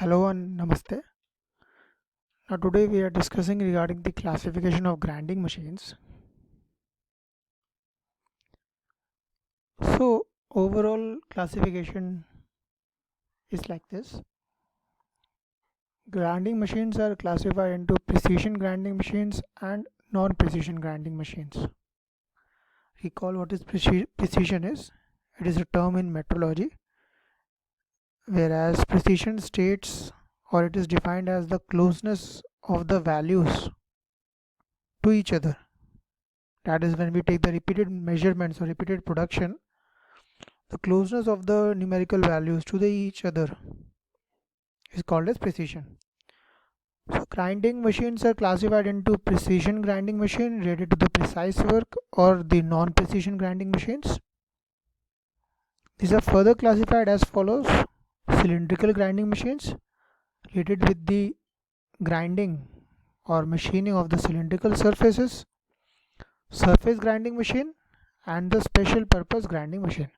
Hello and namaste. Now today we are discussing regarding the classification of grinding machines. So overall classification is like this. Grinding machines are classified into precision grinding machines and non-precision grinding machines. Recall what is precision is. It is a term in metrology, whereas precision states or it is defined as the closeness of the values to each other. That is when we take the repeated measurements or repeated production, the closeness of the numerical values to each other is called as precision. So grinding machines are classified into precision grinding machine related to the precise work or the non-precision grinding machines. These are further classified as follows: cylindrical grinding machines related with the grinding or machining of the cylindrical surfaces, surface grinding machine, and the special purpose grinding machine.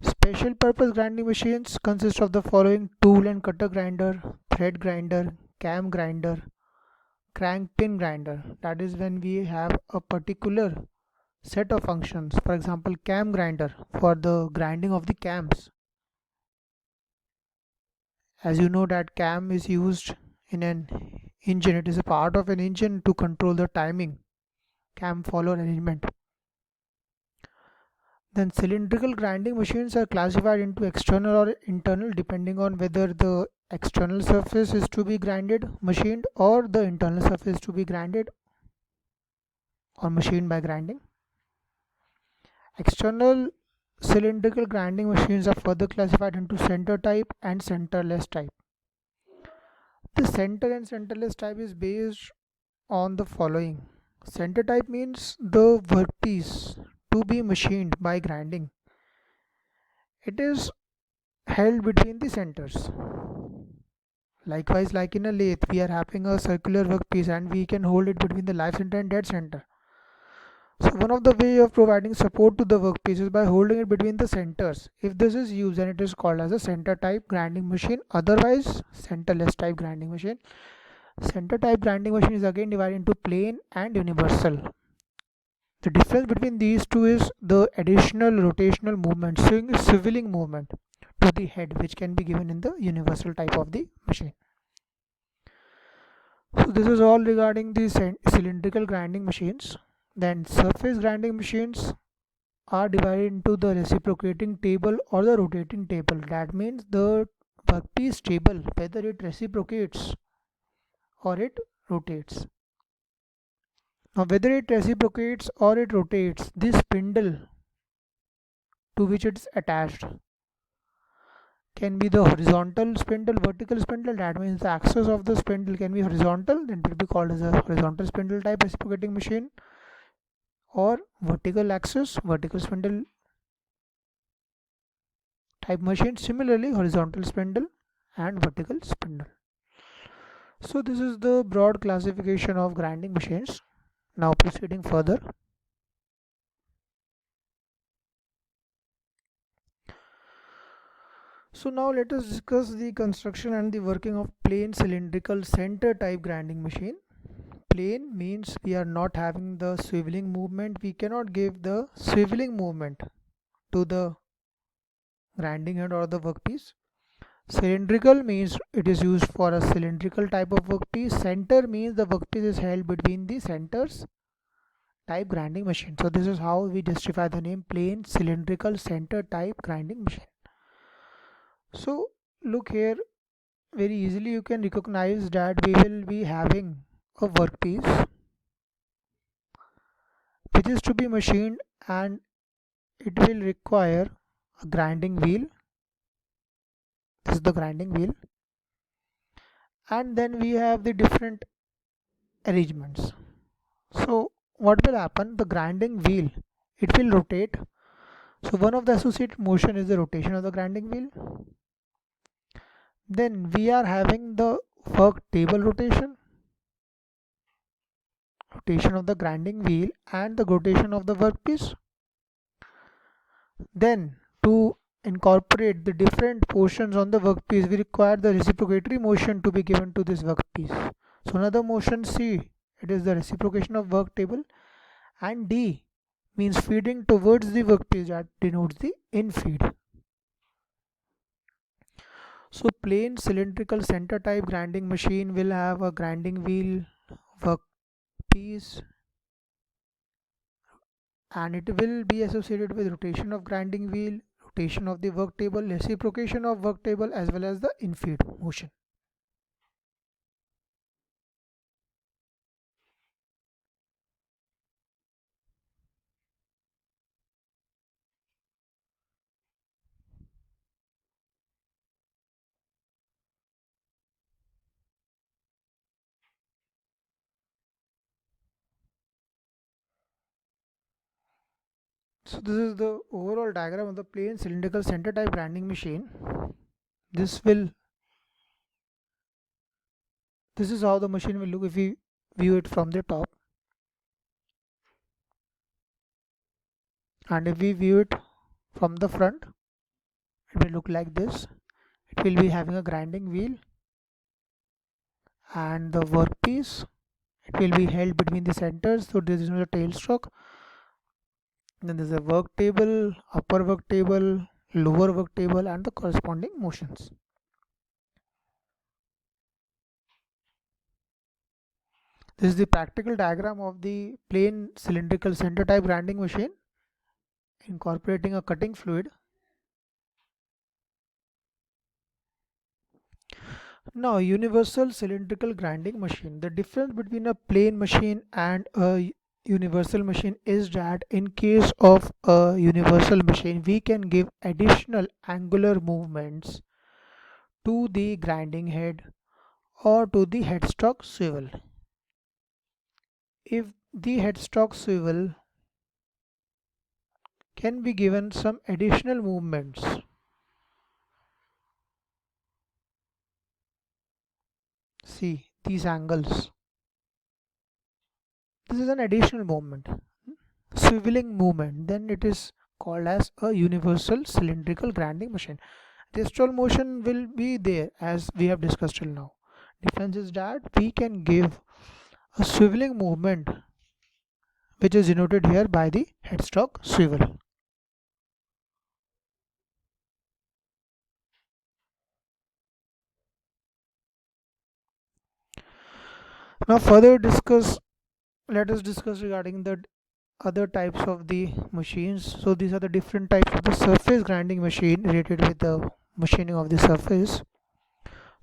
Special purpose grinding machines consist of the following: tool and cutter grinder, thread grinder, cam grinder, crank pin grinder. That is when we have a particular set of functions. For example, cam grinder for the grinding of the cams. As you know that cam is used in an engine. It is a part of an engine to control the timing, cam follower arrangement. Then cylindrical grinding machines are classified into external or internal depending on whether the external surface is to be machined, or the internal surface to be grinded or machined by grinding. External cylindrical grinding machines are further classified into center type and centerless type. The center and centerless type is based on the following. Center type means the workpiece to be machined by grinding. It is held between the centers. Likewise, like in a lathe, we are having a circular workpiece and we can hold it between the live center and dead center. So one of the way of providing support to the workpiece is by holding it between the centers. If this is used, then it is called as a center type grinding machine, otherwise centerless type grinding machine. Center type grinding machine is again divided into plain and universal. The difference between these two is the additional rotational movement, swiveling movement to the head, which can be given in the universal type of the machine. So this is all regarding the cylindrical grinding machines. Then surface grinding machines are divided into the reciprocating table or the rotating table. That means the workpiece table, whether it reciprocates or it rotates. Now whether it reciprocates or it rotates, this spindle to which it's attached can be the horizontal spindle, vertical spindle. That means the axis of the spindle can be horizontal, then it will be called as a horizontal spindle type reciprocating machine, or vertical axis, vertical spindle type machine. Similarly, horizontal spindle and vertical spindle. So this is the broad classification of grinding machines. Now proceeding further. So now let us discuss the construction and the working of plain cylindrical center type grinding machine. Plain means we are not having the swiveling movement. We cannot give the swiveling movement to the grinding head or the workpiece. Cylindrical means it is used for a cylindrical type of workpiece. Center means the workpiece is held between the centers type grinding machine. So this is how we justify the name plain cylindrical center type grinding machine. So look here, very easily you can recognize that we will be having a workpiece which is to be machined, and it will require a grinding wheel. This is the grinding wheel, and then we have the different arrangements. So what will happen, the grinding wheel, it will rotate. So one of the associated motion is the rotation of the grinding wheel. Then we are having the work table rotation of the grinding wheel and the rotation of the workpiece. Then to incorporate the different portions on the workpiece, we require the reciprocatory motion to be given to this workpiece. So another motion C, it is the reciprocation of work table, and D means feeding towards the workpiece, that denotes the infeed. So plain cylindrical center type grinding machine will have a grinding wheel, workpiece, and it will be associated with rotation of grinding wheel, rotation of the work table, reciprocation of work table, as well as the infeed motion. So this is the overall diagram of the plain cylindrical center type grinding machine. This is how the machine will look if we view it from the top, and if we view it from the front, it will look like this. It will be having a grinding wheel and the workpiece. It will be held between the centers, so this is the tail stroke. Then there's a work table, upper work table, lower work table, and the corresponding motions. This is the practical diagram of the plain cylindrical center type grinding machine incorporating a cutting fluid. Now, universal cylindrical grinding machine. The difference between a plain machine and a universal machine is that in case of a universal machine, we can give additional angular movements to the grinding head or to the headstock swivel. If the headstock swivel can be given some additional movements, see these angles, this is an additional movement, swiveling movement, then it is called as a universal cylindrical grinding machine. Residual motion will be there as we have discussed till now. Difference is that we can give a swiveling movement which is denoted here by the headstock swivel. Now let us discuss regarding the other types of the machines. So these are the different types of the surface grinding machine related with the machining of the surface.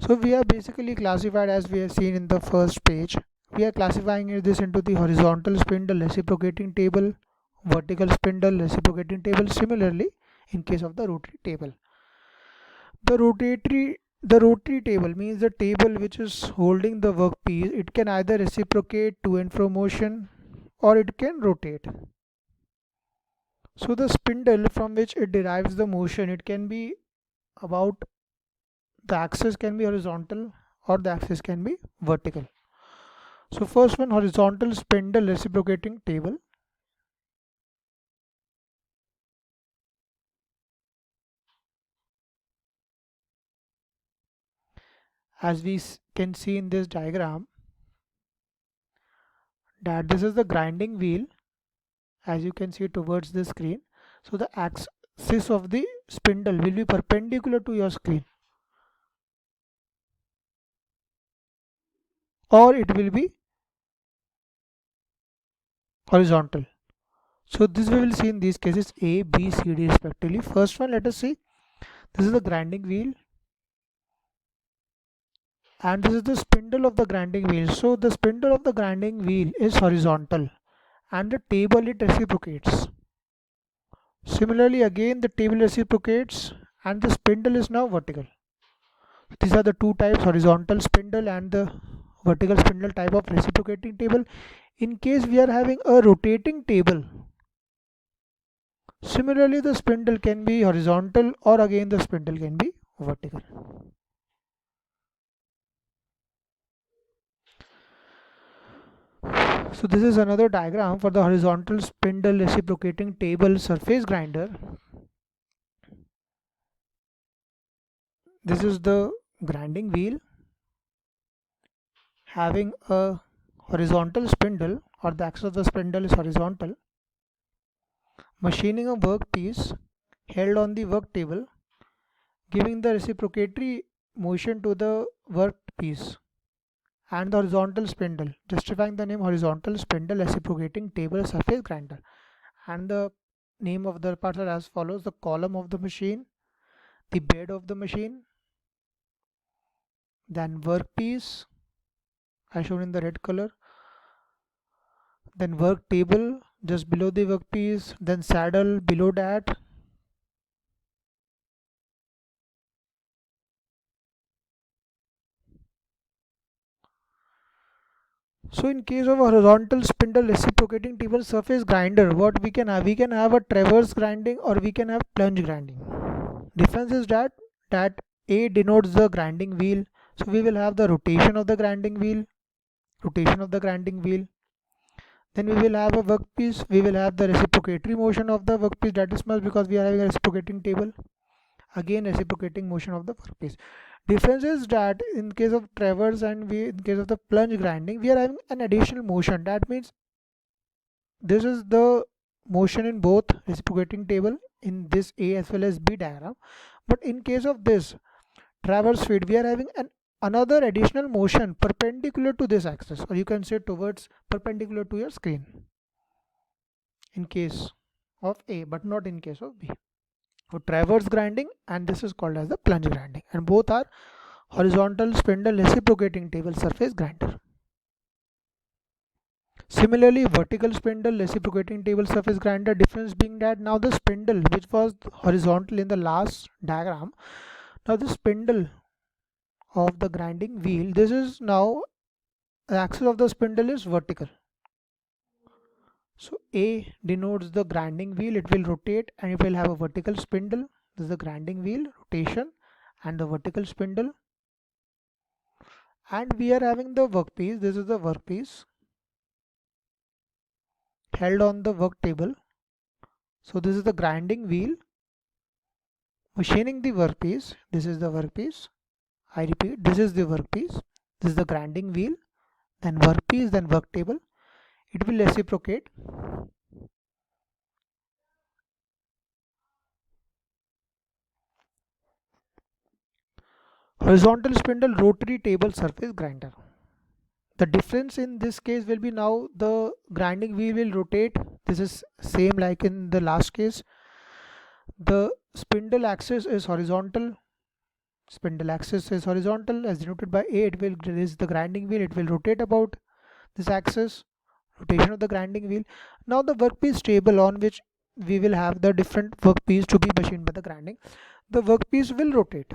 So we are basically classified, as we have seen in the first page, we are classifying this into the horizontal spindle reciprocating table, vertical spindle reciprocating table. Similarly, in case of the rotary table, the rotary table means the table which is holding the workpiece. It can either reciprocate to and fro motion or it can rotate. So the spindle from which it derives the motion, it can be about, the axis can be horizontal or the axis can be vertical. So first one, horizontal spindle reciprocating table. As we can see in this diagram, that this is the grinding wheel, as you can see towards the screen. So the axis of the spindle will be perpendicular to your screen, or it will be horizontal. So this we will see in these cases A, B, C, D respectively. First one, let us see. This is the grinding wheel and this is the spindle of the grinding wheel. So the spindle of the grinding wheel is horizontal and the table it reciprocates. Similarly, again the table reciprocates and the spindle is now vertical. These are the two types, horizontal spindle and the vertical spindle type of reciprocating table. In case we are having a rotating table, similarly the spindle can be horizontal or again the spindle can be vertical. So this is another diagram for the horizontal spindle reciprocating table surface grinder. This is the grinding wheel having a horizontal spindle, or the axis of the spindle is horizontal, machining a workpiece held on the work table, giving the reciprocatory motion to the workpiece and the horizontal spindle, justifying the name horizontal spindle reciprocating table surface grinder. And the name of the parts are as follows: the column of the machine, the bed of the machine, then workpiece as shown in the red color, then work table just below the workpiece, then saddle below that. So in case of a horizontal spindle reciprocating table surface grinder, what we can have? We can have a traverse grinding or we can have plunge grinding. Difference is that A denotes the grinding wheel. So we will have the rotation of the grinding wheel, rotation of the grinding wheel. Then we will have a workpiece. We will have the reciprocatory motion of the workpiece, that is small because we are having a reciprocating table. Again reciprocating motion of the workpiece. Difference is that in case of traverse and in case of the plunge grinding, we are having an additional motion. That means this is the motion in both reciprocating table in this A as well as B diagram. But in case of this traverse feed, we are having another additional motion perpendicular to this axis, or you can say towards perpendicular to your screen in case of A, but not in case of B. So traverse grinding, and this is called as the plunge grinding, and both are horizontal spindle reciprocating table surface grinder. Similarly, vertical spindle reciprocating table surface grinder, difference being that now the spindle which was horizontal in the last diagram, now the spindle of the grinding wheel, this is now the axis of the spindle is vertical. So A denotes the grinding wheel, it will rotate and it will have a vertical spindle. This is the grinding wheel, rotation and the vertical spindle. And we are having the workpiece, this is the workpiece held on the work table. So this is the grinding wheel, machining the workpiece, this is the workpiece. I repeat, this is the workpiece, this is the grinding wheel, then workpiece, then work table. It will reciprocate. Horizontal spindle rotary table surface grinder. The difference in this case will be now the grinding wheel will rotate. This is same like in the last case. The spindle axis is horizontal. Spindle axis is horizontal as denoted by A. It will raise the grinding wheel. It will rotate about this axis. Rotation of the grinding wheel. Now the workpiece table on which we will have the different workpiece to be machined by the grinding. The workpiece will rotate.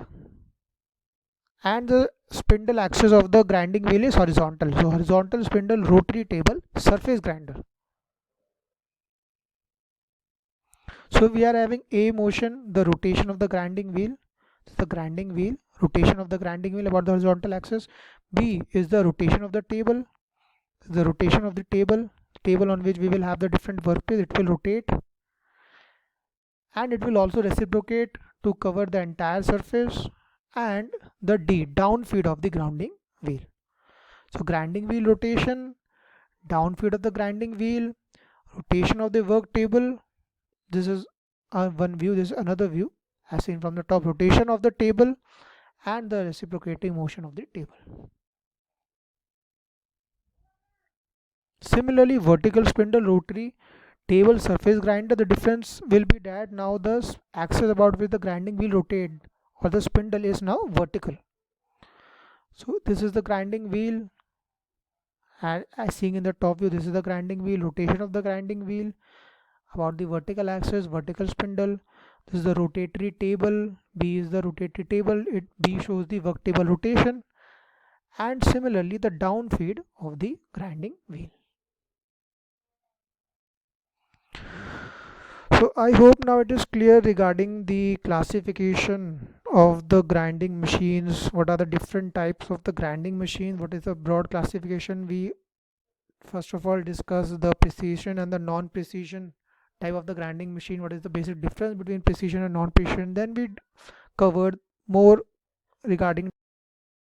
And the spindle axis of the grinding wheel is horizontal. So horizontal spindle rotary table surface grinder. So we are having A motion, the rotation of the grinding wheel. So the grinding wheel, rotation of the grinding wheel about the horizontal axis. B is the rotation of the table. The rotation of the table on which we will have the different workpiece. It will rotate and it will also reciprocate to cover the entire surface. And the D, down feed of the grinding wheel. So grinding wheel rotation, down feed of the grinding wheel, rotation of the work table. This is one view, this is another view as seen from the top, rotation of the table and the reciprocating motion of the table. Similarly, vertical spindle rotary table surface grinder, the difference will be that now the axis about which the grinding wheel rotate or the spindle is now vertical. So this is the grinding wheel, and as seeing in the top view, this is the grinding wheel, rotation of the grinding wheel about the vertical axis, vertical spindle. This is the rotatory table. B is the rotatory table. B shows the work table rotation, and similarly the down feed of the grinding wheel. So I hope now it is clear regarding the classification of the grinding machines. What are the different types of the grinding machine? What is the broad classification? We first of all discuss the precision and the non-precision type of the grinding machine. What is the basic difference between precision and non-precision? Then we covered more regarding